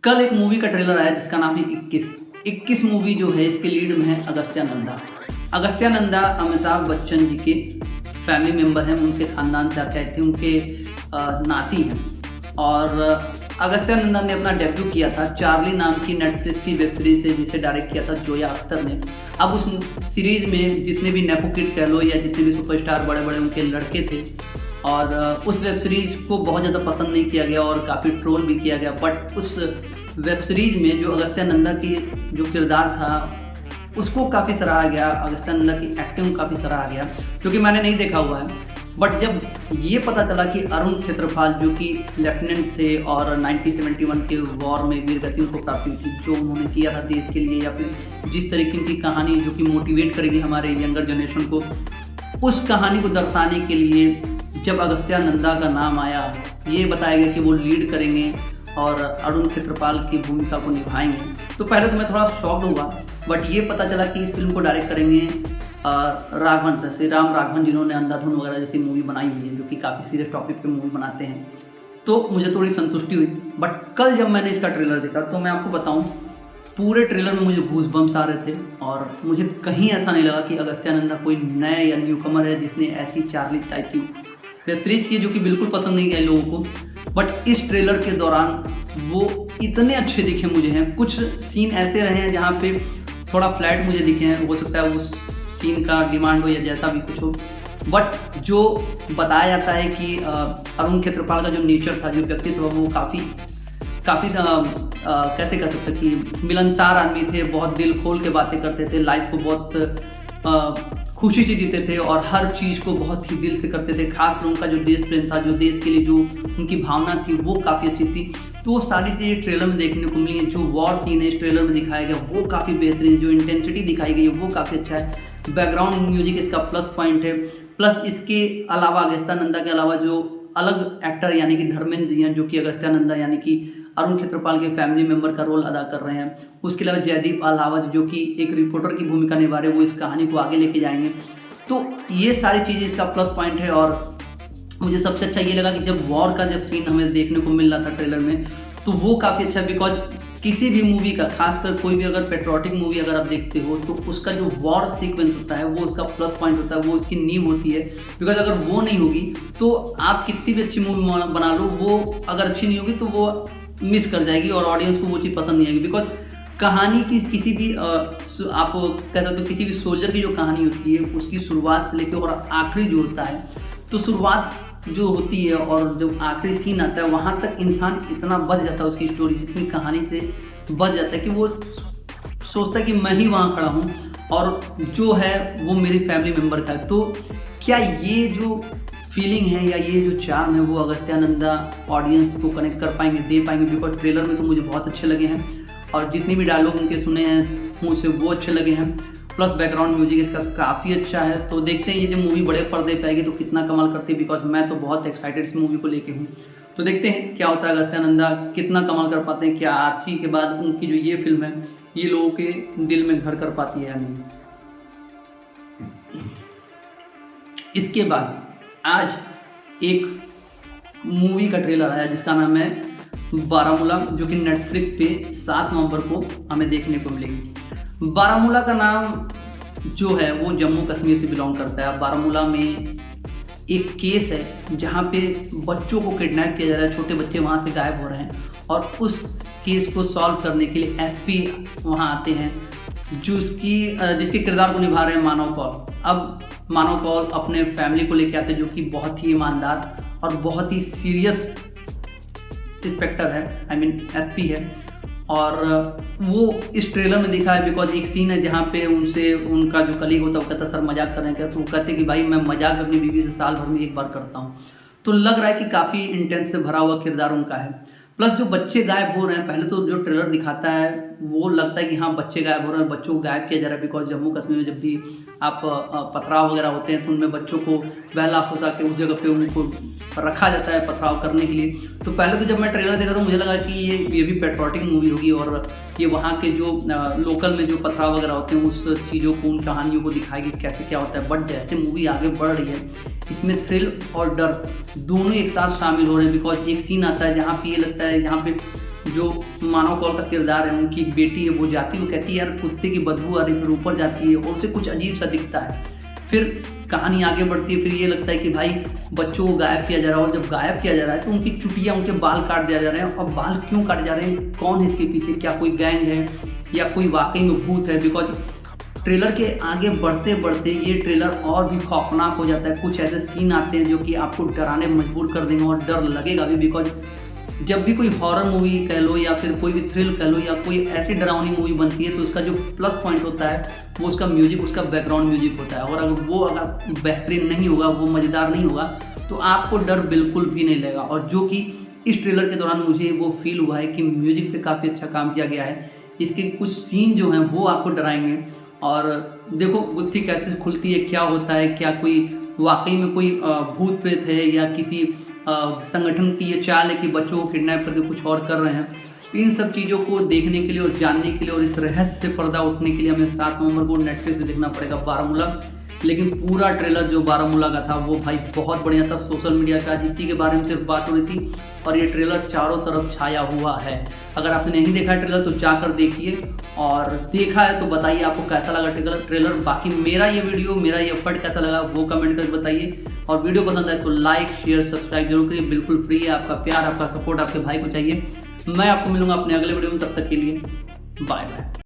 कल एक मूवी का ट्रेलर आया जिसका नाम है 21 मूवी जो है इसके लीड में है अगस्त्या नंदा। अगस्त्या नंदा अमिताभ बच्चन जी के फैमिली मेंबर हैं, उनके खानदान से आते थे, उनके नाती हैं। और अगस्त्या नंदा ने अपना डेब्यू किया था चार्ली नाम की नेटफ्लिक्स की वेब सीरीज से, जिसे डायरेक्ट किया था जोया अख्तर ने। अब उस सीरीज में जितने भी नेपो किड कह लो या जितने भी सुपरस्टार बड़े बड़े उनके लड़के थे, और उस वेब सीरीज को बहुत ज़्यादा पसंद नहीं किया गया और काफ़ी ट्रोल भी किया गया। बट उस वेब सीरीज में जो अगस्त्या नंदा की जो किरदार था उसको काफ़ी सराहा गया, अगस्त्या नंदा की एक्टिंग काफ़ी सराहा गया, क्योंकि मैंने नहीं देखा हुआ है। बट जब ये पता चला कि अरुण क्षेत्रपाल जो कि लेफ्टिनेंट थे और 1971 के वॉर में वीर गतियों को प्राप्त हुई थी, जो उन्होंने किया था देश के लिए, या फिर जिस तरीके की कहानी जो कि मोटिवेट करेगी हमारे यंगर जनरेशन को, उस कहानी को दर्शाने के लिए जब अगस्त्या नंदा का नाम आया, ये बताया गया कि वो लीड करेंगे और अरुण क्षेत्रपाल की भूमिका को निभाएंगे, तो पहले तो मैं थोड़ा शॉक्ड हुआ। बट ये पता चला कि इस फिल्म को डायरेक्ट करेंगे राघवन सर, श्री राम राघवन, जिन्होंने अंधाधुन वगैरह जैसी मूवी बनाई हुई है, जो कि काफ़ी सीरियस टॉपिक पे मूवी बनाते हैं। तो मुझे थोड़ी संतुष्टि हुई। बट कल जब मैंने इसका ट्रेलर देखा तो मैं आपको बताऊं, पूरे ट्रेलर में मुझे गूज़बम्प्स आ रहे थे और मुझे कहीं ऐसा नहीं लगा कि अगस्त्या नंदा कोई नए या न्यूकमर है जिसने ऐसी चार्ली टाइप की वेब सीरीज की, जो कि बिल्कुल पसंद नहीं आई लोगों को। बट इस ट्रेलर के दौरान वो इतने अच्छे दिखे मुझे हैं। कुछ सीन ऐसे रहे हैं जहाँ पे थोड़ा फ्लैट मुझे दिखे हैं, हो सकता है उस सीन का डिमांड हो या जैसा भी कुछ हो। बट जो बताया जाता है कि अरुण क्षेत्रपाल का जो नेचर था, जो व्यक्तित्व, वो काफ़ी कैसे कह सकते कि मिलनसार आदमी थे, बहुत दिल खोल के बातें करते थे, लाइफ को बहुत खुशी से जीते थे और हर चीज़ को बहुत ही दिल से करते थे। खासकर उनका जो देश प्रेम था, जो देश के लिए जो उनकी भावना थी, वो काफ़ी अच्छी थी। तो वो सारी चीज़ें ट्रेलर में देखने को मिली हैं। जो वॉर सीन है इस ट्रेलर में दिखाया गया वो काफ़ी बेहतरीन, जो इंटेंसिटी दिखाई गई है वो काफ़ी अच्छा है। बैकग्राउंड म्यूजिक इसका प्लस पॉइंट है। प्लस इसके अलावा अगस्त्या नंदा के अलावा जो अलग एक्टर यानी कि धर्मेंद्र जी हैं, जो कि अगस्त्या नंदा यानी कि अरुण क्षेत्रपाल के फैमिली मेंबर का रोल अदा कर रहे हैं। उसके अलावा जयदीप अलावत, जो कि एक रिपोर्टर की भूमिका निभा रहे हैं, वो इस कहानी को आगे लेके जाएंगे। तो ये सारी चीज़ें इसका प्लस पॉइंट है। और मुझे सबसे अच्छा ये लगा कि जब वॉर का जब सीन हमें देखने को मिल रहा था ट्रेलर में, तो वो काफ़ी अच्छा, बिकॉज किसी भी मूवी का, खासकर कोई भी अगर पेट्रोटिक मूवी अगर आप देखते हो, तो उसका जो वॉर सीक्वेंस होता है वो उसका प्लस पॉइंट होता है, वो उसकी नींव होती है। बिकॉज अगर वो नहीं होगी तो आप कितनी भी अच्छी मूवी बना लो, वो अगर अच्छी नहीं होगी तो वो मिस कर जाएगी और ऑडियंस को वो चीज़ पसंद नहीं आएगी। बिकॉज कहानी की किसी भी आप कह सकते हो किसी भी सोल्जर की जो कहानी होती है, उसकी शुरुआत से लेकर और आखिरी जो होता है, तो शुरुआत जो होती है और जब आखिरी सीन आता है वहाँ तक इंसान इतना बच जाता है उसकी स्टोरी से, इतनी कहानी से बच जाता है कि वो सोचता है कि मैं ही वहाँ खड़ा हूँ और जो है वो मेरी फैमिली मेम्बर का है। तो क्या ये जो फीलिंग है या ये जो चार्म है वो अगस्त्या नंदा ऑडियंस को कनेक्ट कर पाएंगे, दे पाएंगे? बिकॉज ट्रेलर में तो मुझे बहुत अच्छे लगे हैं और जितने भी डायलॉग उनके सुने हैं मुँह से वो अच्छे लगे हैं। प्लस बैकग्राउंड म्यूजिक इसका काफ़ी अच्छा है। तो देखते हैं ये जो मूवी बड़े पर्दे पे आएगी तो कितना कमाल करती है, बिकॉज मैं तो बहुत एक्साइटेड इस मूवी को लेके हूँ। तो देखते हैं क्या होता है, अगस्त्या नंदा कितना कमाल कर पाते हैं, क्या आर्ची के बाद उनकी जो ये फिल्म है ये लोगों के दिल में घर कर पाती है या नहीं। इसके बाद आज एक मूवी का ट्रेलर आया जिसका नाम है बारामूला, जो कि नेटफ्लिक्स पे 7 नवंबर को हमें देखने को मिलेगी। बारामूला का नाम जो है वो जम्मू कश्मीर से बिलोंग करता है। बारामूला में एक केस है जहाँ पे बच्चों को किडनैप किया जा रहा है, छोटे बच्चे वहाँ से गायब हो रहे हैं और उस केस को सॉल्व करने के लिए एसपी वहाँ आते हैं, जिसके किरदार को निभा रहे हैं मानव कौल। अब मानव कौल अपने फैमिली को लेके आते हैं, जो कि बहुत ही ईमानदार और बहुत ही सीरियस इंस्पेक्टर है, आई मीन एसपी है। और वो इस ट्रेलर में दिखा है, बिकॉज एक सीन है जहाँ पे उनसे उनका जो कलीग होता है वो कहता है सर मजाक कर रहे हैं क्या, तो वो कहते हैं कि भाई मैं मजाक अपनी बीवी से साल भर में एक बार करता हूँ। तो लग रहा है कि काफ़ी इंटेंस से भरा हुआ किरदार उनका है। प्लस जो बच्चे गायब हो रहे हैं, पहले तो जो ट्रेलर दिखाता है वो लगता है कि हाँ बच्चे गायब हो रहे हैं, बच्चों को गायब किया जा रहा है। बिकॉज जम्मू कश्मीर में जब भी आप पथराव वगैरह होते हैं तो उनमें बच्चों को बहला फुसा के उस जगह पे उनको रखा जाता है पथराव करने के लिए। तो पहले तो जब मैं ट्रेलर देखा तो मुझे लगा कि ये भी पेट्रोटिक मूवी होगी और ये वहाँ के जो लोकल में जो पथराव वगैरह होते हैं उस चीज़ों को, उन कहानियों को दिखाएगी कैसे क्या होता है। बट जैसे मूवी आगे बढ़ रही है इसमें थ्रिल और डर दोनों एक साथ शामिल हो रहे हैं। बिकॉज एक सीन आता है जहाँ पे ये लगता है, यहाँ पे जो मानव कौल का किरदार है, उनकी बेटी है, वो जाती है, वो कहती है यार कुत्ते की बदबू आ रही, फिर ऊपर जाती है और उसे कुछ अजीब सा दिखता है। फिर कहानी आगे बढ़ती है, फिर ये लगता है कि भाई बच्चों को गायब किया जा रहा है, और जब गायब किया जा रहा है तो उनकी चुटिया, उनके बाल काट दिया जा रहे हैं। और बाल क्यों काटे जा रहे हैं, कौन है इसके पीछे, क्या कोई गैंग है या कोई वाकई में भूत है? बिकॉज ट्रेलर के आगे बढ़ते बढ़ते ये ट्रेलर और भी खौफनाक हो जाता है। कुछ ऐसे सीन आते हैं जो कि आपको डराने मजबूर कर देंगे और डर लगेगा भी। बिकॉज जब भी कोई हॉरर मूवी कह लो या फिर कोई भी थ्रिल कह लो या कोई ऐसी डरावनी मूवी बनती है तो उसका जो प्लस पॉइंट होता है वो उसका म्यूजिक, उसका बैकग्राउंड म्यूजिक होता है। और अगर बेहतरीन नहीं होगा, वो मज़ेदार नहीं होगा, तो आपको डर बिल्कुल भी नहीं लगेगा। और जो कि इस ट्रेलर के दौरान मुझे वो फील हुआ है कि म्यूजिक पे काफ़ी अच्छा काम किया गया है। इसके कुछ सीन जो हैं वो आपको डराएंगे। और देखो गुत्थी कैसे खुलती है, क्या होता है, क्या कोई वाकई में कोई भूत प्रेत है या किसी संगठन की ये चाल है कि बच्चों को किडनैप करके कुछ और कर रहे हैं। इन सब चीज़ों को देखने के लिए और जानने के लिए और इस रहस्य से पर्दा उठने के लिए हमें 7 नवंबर को नेटफ्लिक्स पे देखना पड़ेगा बारामूला। लेकिन पूरा ट्रेलर जो बारामूला का था वो भाई बहुत बढ़िया था। सोशल मीडिया पे आज इसी के बारे में सिर्फ बात हो रही थी और ये ट्रेलर चारों तरफ छाया हुआ है। अगर आपने नहीं देखा ट्रेलर तो जाकर देखिए, और देखा है तो बताइए आपको कैसा लगा ट्रेलर। बाकी मेरा ये वीडियो, मेरा ये एफर्ट कैसा लगा वो कमेंट करके बताइए। और वीडियो पसंद आए तो लाइक शेयर सब्सक्राइब जरूर करिए, बिल्कुल फ्री है। आपका प्यार, आपका सपोर्ट आपके भाई को चाहिए। मैं आपको मिलूंगा अपने अगले वीडियो में, तब तक के लिए बाय बाय।